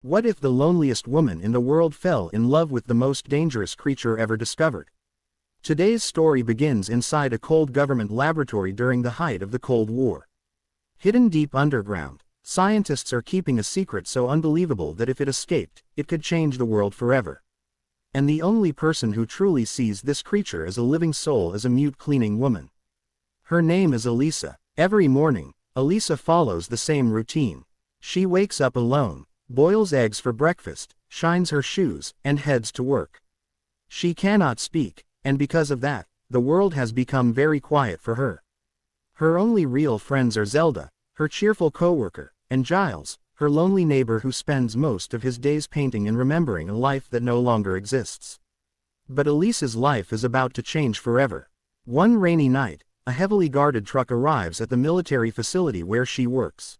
What if the loneliest woman in the world fell in love with the most dangerous creature ever discovered? Today's story begins inside a cold government laboratory during the height of the Cold War. Hidden deep underground, scientists are keeping a secret so unbelievable that if it escaped, it could change the world forever. And the only person who truly sees this creature as a living soul is a mute cleaning woman. Her name is Elisa. Every morning, Elisa follows the same routine. She wakes up alone, boils eggs for breakfast, shines her shoes, and heads to work. She cannot speak, and because of that, the world has become very quiet for her. Her only real friends are Zelda, her cheerful co-worker, and Giles, her lonely neighbor who spends most of his days painting and remembering a life that no longer exists. But Elisa's life is about to change forever. One rainy night, a heavily guarded truck arrives at the military facility where she works.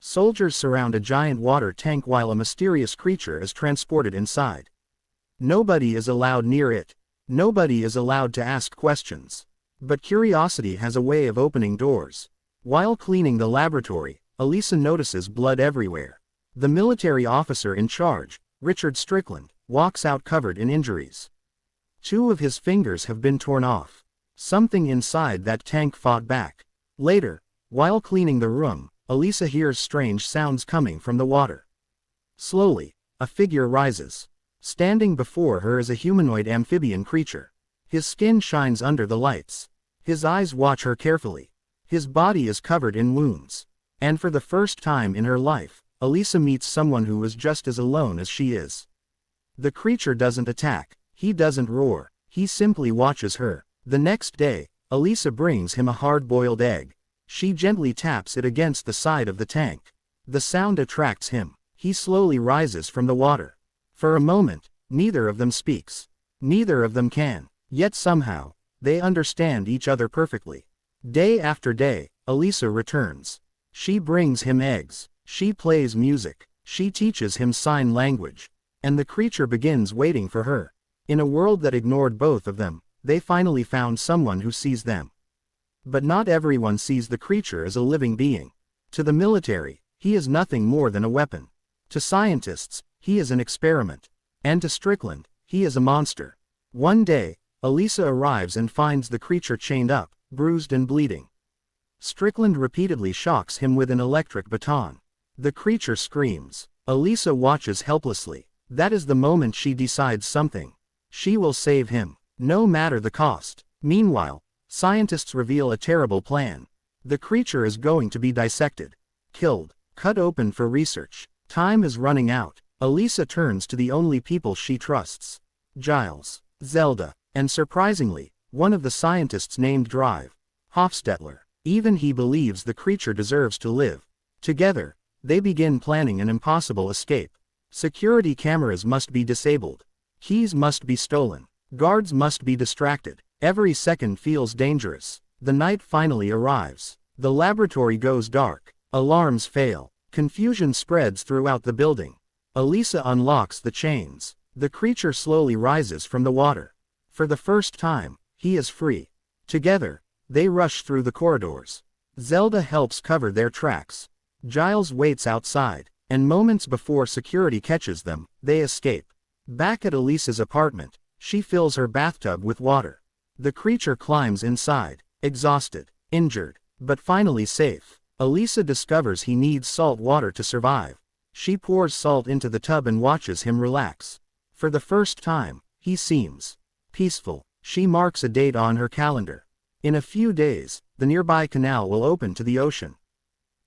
Soldiers surround a giant water tank while a mysterious creature is transported inside. Nobody is allowed near it. Nobody is allowed to ask questions. But curiosity has a way of opening doors. While cleaning the laboratory, Elisa notices blood everywhere. The military officer in charge, Richard Strickland, walks out covered in injuries. 2 of his fingers have been torn off. Something inside that tank fought back. Later, while cleaning the room, Elisa hears strange sounds coming from the water. Slowly, a figure rises. Standing before her is a humanoid amphibian creature. His skin shines under the lights. His eyes watch her carefully. His body is covered in wounds. And for the first time in her life, Elisa meets someone who is just as alone as she is. The creature doesn't attack. He doesn't roar. He simply watches her. The next day, Elisa brings him a hard-boiled egg. She gently taps it against the side of the tank. The sound attracts him. He slowly rises from the water. For a moment, neither of them speaks. Neither of them can. Yet somehow, they understand each other perfectly. Day after day, Elisa returns. She brings him eggs. She plays music. She teaches him sign language. And the creature begins waiting for her. In a world that ignored both of them, they finally found someone who sees them. But not everyone sees the creature as a living being. To the military, he is nothing more than a weapon. To scientists, he is an experiment. And to Strickland, he is a monster. One day, Elisa arrives and finds the creature chained up, bruised and bleeding. Strickland repeatedly shocks him with an electric baton. The creature screams. Elisa watches helplessly. That is the moment she decides something. She will save him, no matter the cost. Meanwhile, scientists reveal a terrible plan. The creature is going to be dissected, killed, cut open for research. Time is running out. Elisa turns to the only people she trusts. Giles, Zelda, and surprisingly, one of the scientists named Drive, Hofstetler. Even he believes the creature deserves to live. Together, they begin planning an impossible escape. Security cameras must be disabled. Keys must be stolen. Guards must be distracted. Every second feels dangerous. The night finally arrives. The laboratory goes dark. Alarms fail. Confusion spreads throughout the building. Elisa unlocks the chains. The creature slowly rises from the water. For the first time, he is free. Together, they rush through the corridors. Zelda helps cover their tracks. Giles waits outside, and moments before security catches them, they escape. Back at Elisa's apartment, she fills her bathtub with water. The creature climbs inside, exhausted, injured, but finally safe. Elisa discovers he needs salt water to survive. She pours salt into the tub and watches him relax. For the first time, he seems peaceful. She marks a date on her calendar. In a few days, the nearby canal will open to the ocean.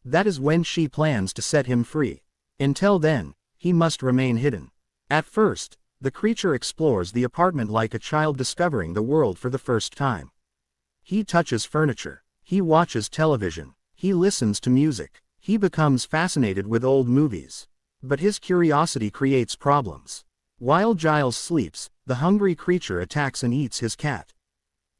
That is when she plans to set him free. Until then, he must remain hidden. At first, the creature explores the apartment like a child discovering the world for the first time. He touches furniture. He watches television. He listens to music. He becomes fascinated with old movies. But his curiosity creates problems. While Giles sleeps, the hungry creature attacks and eats his cat.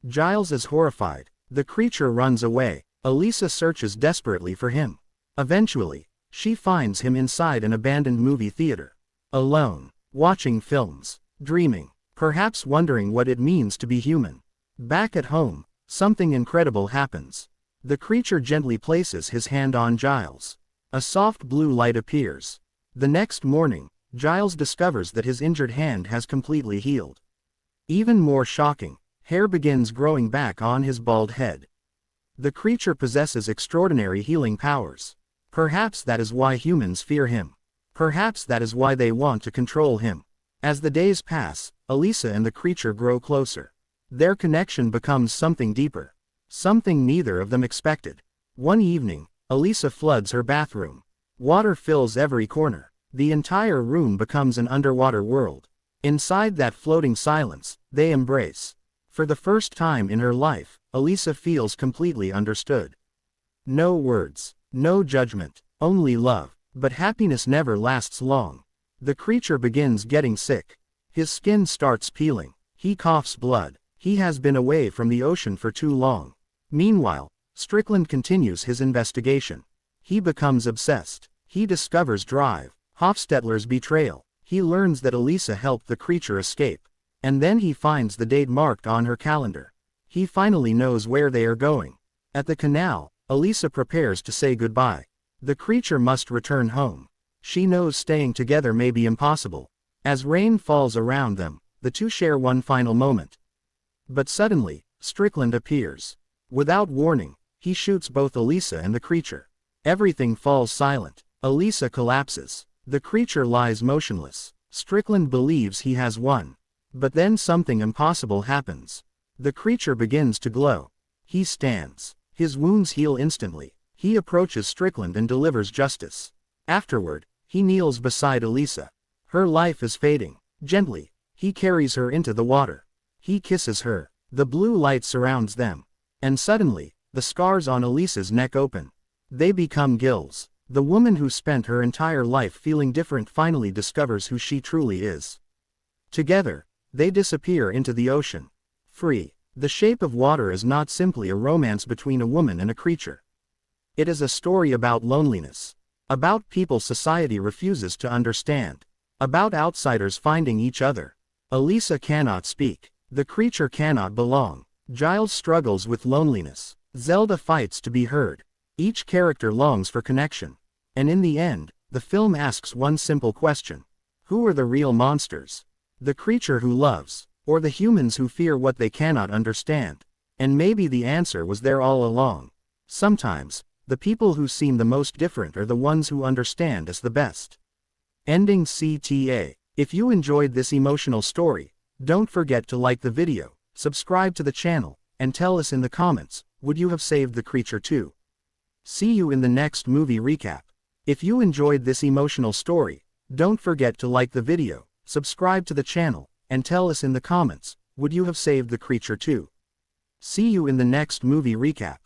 Giles is horrified. The creature runs away. Elisa searches desperately for him. Eventually, she finds him inside an abandoned movie theater. Alone, watching films, dreaming, perhaps wondering what it means to be human. Back at home, something incredible happens. The creature gently places his hand on Giles. A soft blue light appears. The next morning, Giles discovers that his injured hand has completely healed. Even more shocking, hair begins growing back on his bald head. The creature possesses extraordinary healing powers. Perhaps that is why humans fear him. Perhaps that is why they want to control him. As the days pass, Elisa and the creature grow closer. Their connection becomes something deeper. Something neither of them expected. One evening, Elisa floods her bathroom. Water fills every corner. The entire room becomes an underwater world. Inside that floating silence, they embrace. For the first time in her life, Elisa feels completely understood. No words, no judgment, only love. But happiness never lasts long. The creature begins getting sick. His skin starts peeling. He coughs blood. He has been away from the ocean for too long. Meanwhile, Strickland continues his investigation. He becomes obsessed. He discovers Drive, Hofstetler's betrayal. He learns that Elisa helped the creature escape. And then he finds the date marked on her calendar. He finally knows where they are going. At the canal, Elisa prepares to say goodbye. The creature must return home. She knows staying together may be impossible. As rain falls around them, the two share one final moment. But suddenly, Strickland appears. Without warning, he shoots both Elisa and the creature. Everything falls silent. Elisa collapses. The creature lies motionless. Strickland believes he has won. But then something impossible happens. The creature begins to glow. He stands. His wounds heal instantly. He approaches Strickland and delivers justice. Afterward, he kneels beside Elisa. Her life is fading. Gently, he carries her into the water. He kisses her. The blue light surrounds them. And suddenly, the scars on Elisa's neck open. They become gills. The woman who spent her entire life feeling different finally discovers who she truly is. Together, they disappear into the ocean. Free. The Shape of Water is not simply a romance between a woman and a creature. It is a story about loneliness. About people society refuses to understand. About outsiders finding each other. Elisa cannot speak. The creature cannot belong. Giles struggles with loneliness. Zelda fights to be heard. Each character longs for connection. And in the end, the film asks one simple question. Who are the real monsters? The creature who loves, or the humans who fear what they cannot understand? And maybe the answer was there all along. Sometimes, the people who seem the most different are the ones who understand us the best. Ending CTA. If you enjoyed this emotional story, don't forget to like the video, subscribe to the channel, and tell us in the comments, would you have saved the creature too? See you in the next movie recap. If you enjoyed this emotional story, don't forget to like the video, subscribe to the channel, and tell us in the comments, would you have saved the creature too? See you in the next movie recap.